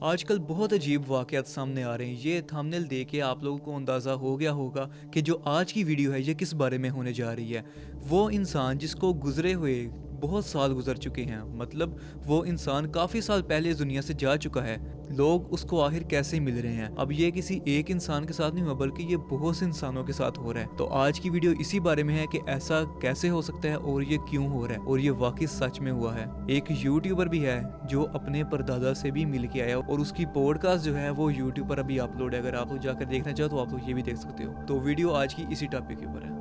आजकल बहुत अजीब वाक़यात सामने आ रहे हैं। ये थंबनेल देख के आप लोगों को अंदाज़ा हो गया होगा कि जो आज की वीडियो है ये किस बारे में होने जा रही है। वो इंसान जिसको गुज़रे हुए बहुत साल गुज़र चुके हैं, मतलब वो इंसान काफ़ी साल पहले इस दुनिया से जा चुका है। लोग उसको आखिर कैसे मिल रहे हैं? अब ये किसी एक इंसान के साथ नहीं हुआ बल्कि ये बहुत से इंसानों के साथ हो रहा है। तो आज की वीडियो इसी बारे में है कि ऐसा कैसे हो सकता है और ये क्यों हो रहा है और ये वाकई सच में हुआ है। एक यूट्यूबर भी है जो अपने परदादा से भी मिल के आया और उसकी पॉडकास्ट जो है वो यूट्यूब पर अभी अपलोड है। अगर आप लोग जाकर देखना चाहो तो आप लोग ये भी देख सकते हो। तो वीडियो आज की इसी टॉपिक के ऊपर है।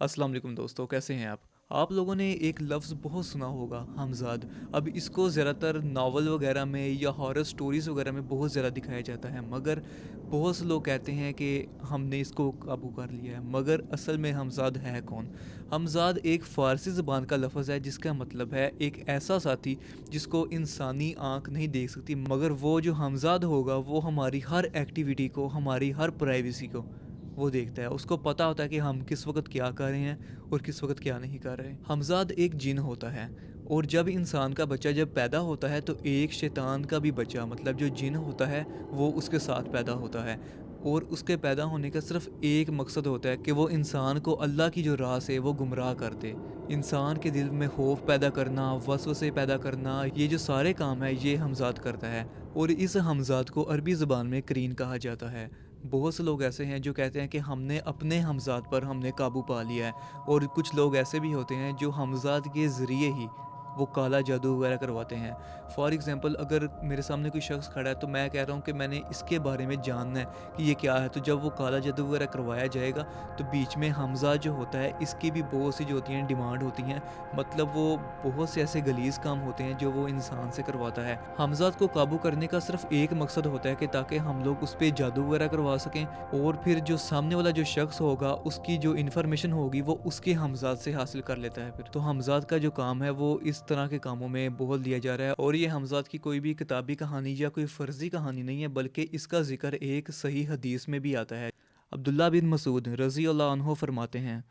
अस्सलाम वालेकुम दोस्तों, कैसे हैं आप लोगों ने एक लफ्ज़ बहुत सुना होगा, हमज़ाद। अब इसको ज़्यादातर नावल वगैरह में या हॉरर स्टोरीज़ वगैरह में बहुत ज़्यादा दिखाया जाता है, मगर बहुत से लोग कहते हैं कि हमने इसको काबू कर लिया है। मगर असल में हमज़ाद है कौन? हमज़ाद एक फ़ारसी ज़बान का लफ्ज़ है जिसका मतलब है एक ऐसा साथी जिसको इंसानी आँख नहीं देख सकती, मगर वो जो हमज़ाद होगा वो हमारी हर एक्टिविटी को, हमारी हर प्राइवेसी को वो देखता है। उसको पता होता है कि हम किस वक़्त क्या कर रहे हैं और किस वक़्त क्या नहीं कर रहे। हमज़ाद एक जिन होता है और जब इंसान का बच्चा जब पैदा होता है तो एक शैतान का भी बच्चा, मतलब जो जिन होता है, वो उसके साथ पैदा होता है। और उसके पैदा होने का सिर्फ़ एक मकसद होता है कि वो इंसान को अल्लाह की जो राह से वो गुमराह कर दे। इंसान के दिल में खौफ पैदा करना, वसवसे पैदा करना, ये जो सारे काम है ये हमज़ाद करता है। और इस हमज़ाद को अरबी ज़बान में करीन कहा जाता है। बहुत से लोग ऐसे हैं जो कहते हैं कि हमने अपने हमज़ाद पर हमने काबू पा लिया है, और कुछ लोग ऐसे भी होते हैं जो हमज़ाद के ज़रिए ही वो काला जादू वगैरह करवाते हैं। फॉर एग्ज़ाम्पल, अगर मेरे सामने कोई शख्स खड़ा है तो मैं कह रहा हूँ कि मैंने इसके बारे में जानना है कि ये क्या है, तो जब वो काला जादू वगैरह करवाया जाएगा तो बीच में हमज़ाद जो होता है इसकी भी बहुत सी जो होती हैं डिमांड होती हैं। मतलब वो बहुत से ऐसे गलीज़ काम होते हैं जो वो इंसान से करवाता है। हमज़ाद को काबू करने का सिर्फ एक मकसद होता है कि ताकि हम लोग उस पे जादू वगैरह करवा सकें, और फिर जो सामने वाला जो शख्स होगा उसकी जो इन्फॉर्मेशन होगी वो उसके हमज़ाद से हासिल कर लेता है। फिर तो हमज़ाद का जो काम है वो इस तरह के कामों में बहुत लिया जा रहा है। और ये हमज़ाद की कोई भी किताबी कहानी या कोई फ़र्ज़ी कहानी नहीं है, बल्कि इसका ज़िक्र एक सही हदीस में भी आता है। अब्दुल्ला बिन मसूद रज़ी अल्लाह अन्हु फरमाते हैं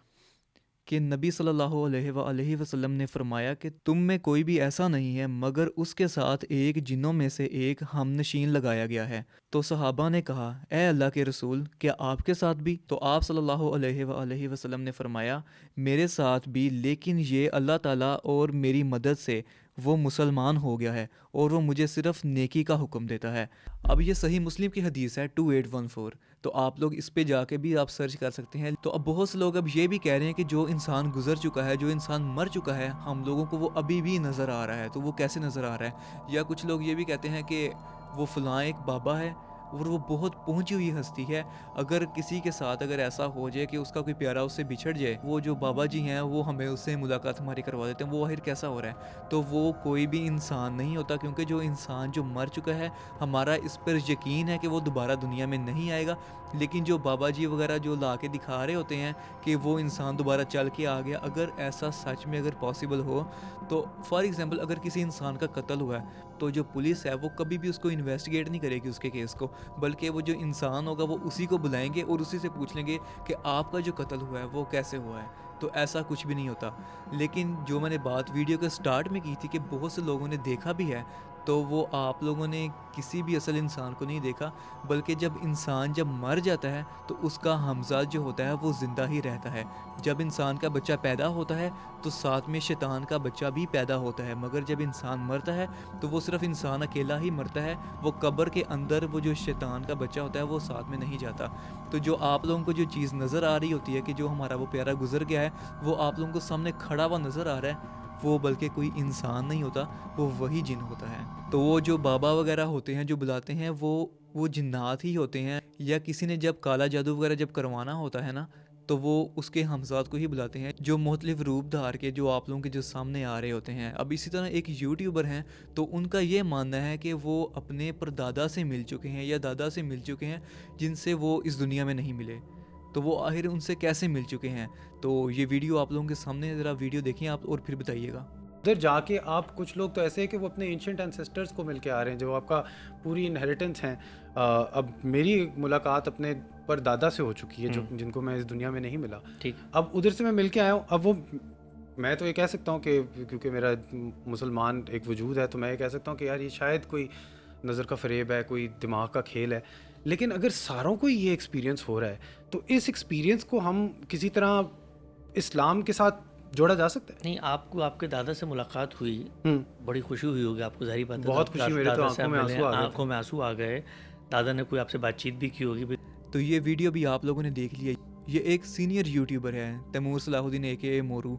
कि नबी सल्लल्लाहु अलैहि वसल्लम ने फरमाया कि तुम में कोई भी ऐसा नहीं है मगर उसके साथ एक जिन्नों में से एक हमनशीन लगाया गया है। तो सहाबा ने कहा, ए अल्लाह के रसूल, क्या आपके साथ भी? तो आप सल्लल्लाहु अलैहि वसल्लम ने फरमाया, मेरे साथ भी, लेकिन ये अल्लाह ताला और मेरी मदद से वो मुसलमान हो गया है और वो मुझे सिर्फ नेकी का हुक्म देता है। अब ये सही मुस्लिम की हदीस है 2814। तो आप लोग इस पे जाके भी आप सर्च कर सकते हैं। तो अब बहुत से लोग अब ये भी कह रहे हैं कि जो इंसान गुजर चुका है, जो इंसान मर चुका है, हम लोगों को वो अभी भी नज़र आ रहा है। तो वो कैसे नज़र आ रहा है? या कुछ लोग ये भी कहते हैं कि वो फ़लाँ एक बाबा है और वो बहुत पहुंची हुई हस्ती है। अगर किसी के साथ अगर ऐसा हो जाए कि उसका कोई प्यारा उससे बिछड़ जाए, वो जो बाबा जी हैं वो हमें उससे मुलाकात हमारी करवा देते हैं, वो आखिर कैसा हो रहा है? तो वो कोई भी इंसान नहीं होता, क्योंकि जो इंसान जो मर चुका है, हमारा इस पर यकीन है कि वो दोबारा दुनिया में नहीं आएगा। लेकिन जो बाबा जी वगैरह जो ला के दिखा रहे होते हैं कि वो इंसान दोबारा चल के आ गया, अगर ऐसा सच में अगर पॉसिबल हो तो फॉर एग्ज़ाम्पल अगर किसी इंसान का कत्ल हुआ है तो जो पुलिस है वो कभी भी उसको इन्वेस्टिगेट नहीं करेगी उसके केस को, बल्कि वो जो इंसान होगा वो उसी को बुलाएंगे और उसी से पूछ लेंगे कि आपका जो कत्ल हुआ है वो कैसे हुआ है। तो ऐसा कुछ भी नहीं होता। लेकिन जो मैंने बात वीडियो के स्टार्ट में की थी कि बहुत से लोगों ने देखा भी है, तो वो आप लोगों ने किसी भी असल इंसान को नहीं देखा, बल्कि जब इंसान जब मर जाता है तो उसका हमज़ाद जो होता है वो ज़िंदा ही रहता है। जब इंसान का बच्चा पैदा होता है तो साथ में शैतान का बच्चा भी पैदा होता है, मगर जब इंसान मरता है तो वो सिर्फ इंसान अकेला ही मरता है। वो कब्र के अंदर वो जो शैतान का बच्चा होता है वो साथ में नहीं जाता। तो जो आप लोगों को जो चीज़ नज़र आ रही होती है कि जो हमारा वो प्यारा गुजर गया है, वो आप लोगों को सामने खड़ा हुआ नज़र आ रहा है, वो बल्कि कोई इंसान नहीं होता, वो वही जिन होता है। तो वो जो बाबा वगैरह होते हैं जो बुलाते हैं वो जिन्नात ही होते हैं। या किसी ने जब काला जादू वगैरह जब करवाना होता है ना, तो वो उसके हमज़ाद को ही बुलाते हैं जो मुख्तलिफ रूप धार के जो आप लोगों के जो सामने आ रहे होते हैं। अब इसी तरह एक यूट्यूबर हैं, तो उनका ये मानना है कि वो अपने परदादा से मिल चुके हैं या दादा से मिल चुके हैं जिनसे वो इस दुनिया में नहीं मिले। तो वो आखिर उनसे कैसे मिल चुके हैं? तो ये वीडियो आप लोगों के सामने, ज़रा वीडियो देखें आप और फिर बताइएगा। उधर जाके आप कुछ लोग तो ऐसे हैं कि वो अपने एंशिएंट एंसेस्टर्स को मिल के आ रहे हैं जो आपका पूरी इनहेरिटेंस हैं। अब मेरी मुलाकात अपने परदादा से हो चुकी है जो जिनको मैं इस दुनिया में नहीं मिला। ठीक। अब उधर से मैं मिल के आया हूँ। अब वो मैं तो ये कह सकता हूँ कि क्योंकि मेरा मुसलमान एक वजूद है, तो मैं ये कह सकता हूँ कि यार ये शायद कोई नज़र का फ़रेब है, कोई दिमाग का खेल है। लेकिन अगर सारों को ये एक्सपीरियंस हो रहा है, तो इस एक्सपीरियंस को हम किसी तरह इस्लाम के साथ जोड़ा जा सकता है? नहीं, आपको आपके दादा से मुलाकात हुई, हुँ, बड़ी खुशी हुई होगी आपको, ज़ाहिर बात है। बहुत खुशी, मेरे तो दादा से आँखों आप में मिले, आँसू आ गए थे। आँखों में आँसू आ गए। दादा ने कोई आपसे बातचीत भी की होगी भी। तो ये वीडियो भी आप लोगों ने देख लिया। ये एक सीनियर यूट्यूबर है, तैमूर सलाहुद्दीन एके मोरू।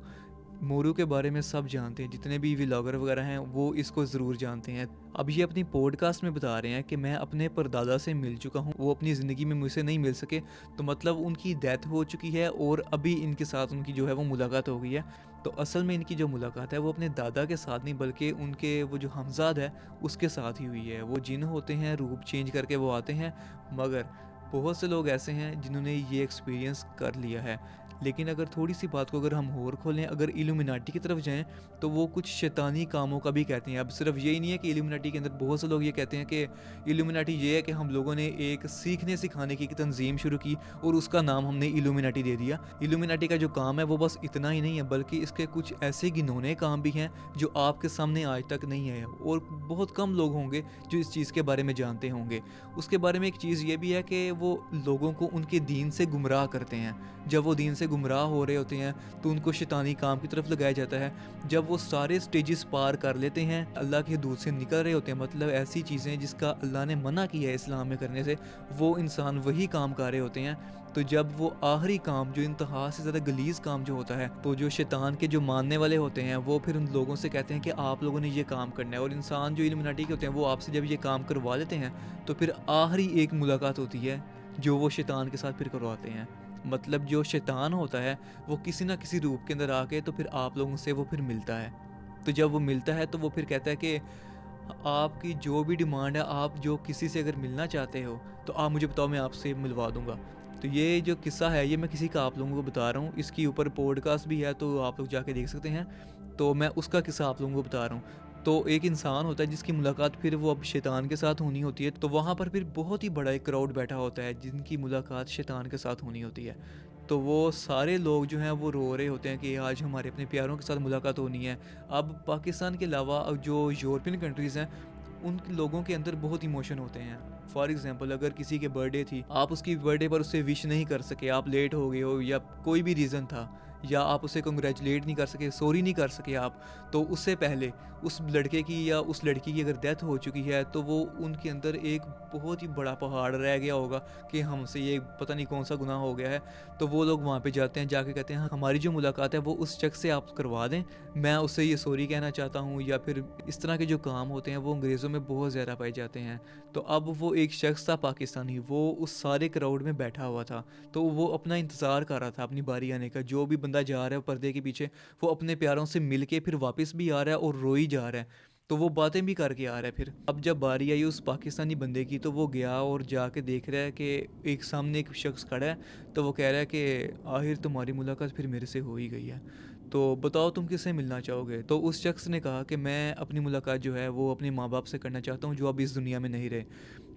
मोरू के बारे में सब जानते हैं, जितने भी व्लॉगर वगैरह हैं वो इसको ज़रूर जानते हैं। अब ये अपनी पॉडकास्ट में बता रहे हैं कि मैं अपने परदादा से मिल चुका हूँ, वो अपनी ज़िंदगी में मुझसे नहीं मिल सके, तो मतलब उनकी डेथ हो चुकी है और अभी इनके साथ उनकी जो है वो मुलाकात हो गई है। तो असल में इनकी जो मुलाकात है वो अपने दादा के साथ नहीं, बल्कि उनके वो जो हमज़ाद है उसके साथ ही हुई है। वो जिन होते हैं, रूप चेंज करके वो आते हैं, मगर बहुत से लोग ऐसे हैं जिन्होंने ये एक्सपीरियंस कर लिया है। लेकिन अगर थोड़ी सी बात को अगर हम और खोलें, अगर इल्यूमिनाटी की तरफ जाएं, तो वो कुछ शैतानी कामों का भी कहते हैं। अब सिर्फ यही नहीं है कि इल्यूमिनाटी के अंदर बहुत से लोग ये कहते हैं कि इल्यूमिनाटी ये है कि हम लोगों ने एक सीखने सिखाने की एक तंजीम शुरू की और उसका नाम हमने इल्यूमिनाटी दे दिया। इल्यूमिनाटी का जो काम है वो बस इतना ही नहीं है, बल्कि इसके कुछ ऐसे गिनौने काम भी हैं जो आपके सामने आज तक नहीं आए और बहुत कम लोग होंगे जो इस चीज़ के बारे में जानते होंगे। उसके बारे में एक चीज़ ये भी है कि वो लोगों को उनके दीन से गुमराह करते हैं। जब वो दीन से गुमराह हो रहे होते हैं तो उनको शैतानी काम की तरफ लगाया जाता है। जब वो सारे स्टेजेस पार कर लेते हैं, अल्लाह की हदूद से निकल रहे होते हैं, मतलब ऐसी चीज़ें जिसका अल्लाह ने मना किया है इस्लाम में करने से, वो इंसान वही काम कर रहे होते हैं। तो जब वो आखिरी काम, जो इंतहा से ज़्यादा गलीज़ काम जो होता है, तो जो शैतान के जो मानने वाले होते हैं वो फिर उन लोगों से कहते हैं कि आप लोगों ने ये काम करना है। और इंसान जो इल्यूमिनाटी के होते हैं वो आपसे जब ये काम करवा लेते हैं तो फिर आखिरी एक मुलाकात होती है जो वो शैतान के साथ फिर करवाते हैं। मतलब जो शैतान होता है वो किसी ना किसी रूप के अंदर आके तो फिर आप लोगों से वो फिर मिलता है। तो जब वो मिलता है तो वो फिर कहता है कि आपकी जो भी डिमांड है, आप जो किसी से अगर मिलना चाहते हो तो आप मुझे बताओ, मैं आपसे मिलवा दूंगा। तो ये जो किस्सा है ये मैं किसी का आप लोगों को बता रहा हूँ, इसके ऊपर पॉडकास्ट भी है तो आप लोग जाके देख सकते हैं। तो मैं उसका किस्सा आप लोगों को बता रहा हूँ। तो एक इंसान होता है जिसकी मुलाकात फिर वो अब शैतान के साथ होनी होती है, तो वहाँ पर फिर बहुत ही बड़ा एक क्राउड बैठा होता है जिनकी मुलाकात शैतान के साथ होनी होती है। तो वो सारे लोग जो हैं वो रो रहे होते हैं कि आज हमारे अपने प्यारों के साथ मुलाकात होनी है। अब पाकिस्तान के अलावा अब जो यूरोपियन कंट्रीज़ हैं, उन लोगों के अंदर बहुत इमोशन होते हैं। फॉर एग्जांपल, अगर किसी के बर्थडे थी, आप उसकी बर्थडे पर उससे विश नहीं कर सके, आप लेट हो गए हो या कोई भी रीज़न था, या आप उसे कंग्रेचुलेट नहीं कर सके, सॉरी नहीं कर सके आप, तो उससे पहले उस लड़के की या उस लड़की की अगर डेथ हो चुकी है तो वो उनके अंदर एक बहुत ही बड़ा पहाड़ रह गया होगा कि हमसे ये पता नहीं कौन सा गुनाह हो गया है। तो वो लोग वहाँ पे जाते हैं, जाके कहते हैं "हाँ, हमारी जो मुलाकात है वो उस शख्स से आप करवा दें, मैं उससे ये सॉरी कहना चाहता हूँ"। या फिर इस तरह के जो काम होते हैं वो अंग्रेज़ों में बहुत ज़्यादा पाए जाते हैं। तो अब वो एक शख्स था पाकिस्तानी, वो उस सारे क्राउड में बैठा हुआ था, तो वो अपना इंतज़ार कर रहा था अपनी बारी आने का। जो भी बंदा जा रहा है पर्दे के पीछे, वो अपने प्यारों से मिल के फिर वापस भी आ रहा है और रोई जा रहा है, तो वो बातें भी करके आ रहा है। फिर अब जब बारी आई उस पाकिस्तानी बंदे की, तो वो गया और जाके देख रहा है कि एक सामने एक शख्स खड़ा है, तो वो कह रहा है कि आखिर तुम्हारी मुलाकात फिर मेरे से हो ही गई है, तो बताओ तुम किससे मिलना चाहोगे। तो उस शख्स ने कहा कि मैं अपनी मुलाकात जो है वो अपने माँ बाप से करना चाहता हूँ जो अब इस दुनिया में नहीं रहे।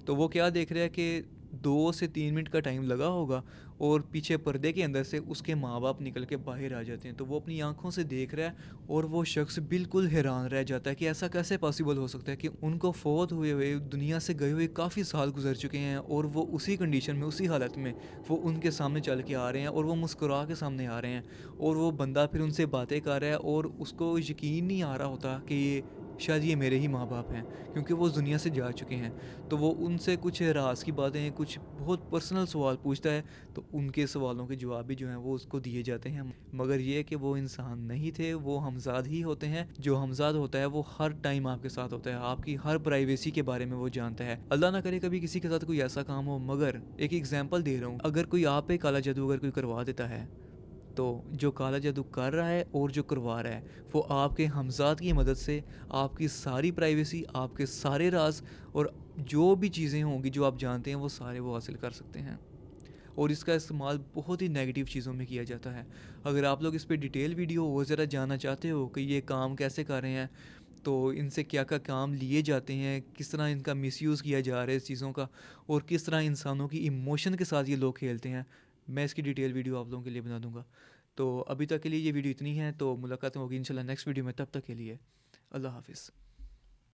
तो वो क्या देख रहा है कि 2 से 3 मिनट का टाइम लगा होगा और पीछे पर्दे के अंदर से उसके माँ बाप निकल के बाहर आ जाते हैं। तो वो अपनी आंखों से देख रहा है और वो शख्स बिल्कुल हैरान रह जाता है कि ऐसा कैसे पॉसिबल हो सकता है कि उनको फ़ौत हुए हुए, दुनिया से गए हुए काफ़ी साल गुजर चुके हैं और वो उसी कंडीशन में, उसी हालत में वो उनके सामने चल के आ रहे हैं और वो मुस्कुरा के सामने आ रहे हैं। और वो बंदा फिर उनसे बातें कर रहा है और उसको यकीन नहीं आ रहा होता कि ये शायद ये मेरे ही माँ बाप हैं, क्योंकि वो उस दुनिया से जा चुके हैं। तो वो उनसे कुछ राज की बातें, कुछ बहुत पर्सनल सवाल पूछता है, तो उनके सवालों के जवाब भी जो हैं वो उसको दिए जाते हैं। मगर ये कि वो इंसान नहीं थे, वो हमज़ाद ही होते हैं। जो हमज़ाद होता है वो हर टाइम आपके साथ होता है, आपकी हर प्राइवेसी के बारे में वो जानता है। अल्लाह ना करे कभी किसी के साथ कोई ऐसा काम हो, मगर एक एग्जांपल दे रहा हूँ, अगर कोई आप पे काला जादू अगर कोई करवा देता है, तो जो काला जादू कर रहा है और जो करवा रहा है वो आपके हमज़ाद की मदद से आपकी सारी प्राइवेसी, आपके सारे राज और जो भी चीज़ें होंगी जो आप जानते हैं वो सारे वो हासिल कर सकते हैं। और इसका इस्तेमाल बहुत ही नेगेटिव चीज़ों में किया जाता है। अगर आप लोग इस पे डिटेल वीडियो और ज़रा जानना चाहते हो कि ये काम कैसे कर रहे हैं, तो इनसे क्या क्या काम लिए जाते हैं, किस तरह इनका मिसयूज़ किया जा रहा है इस चीज़ों का, और किस तरह इंसानों की इमोशन के साथ ये लोग खेलते हैं, मैं इसकी डिटेल वीडियो आप लोगों के लिए बना दूंगा। तो अभी तक के लिए ये वीडियो इतनी है, तो मुलाकात होगी इंशाल्लाह नेक्स्ट वीडियो में, तब तक के लिए अल्लाह हाफिज़।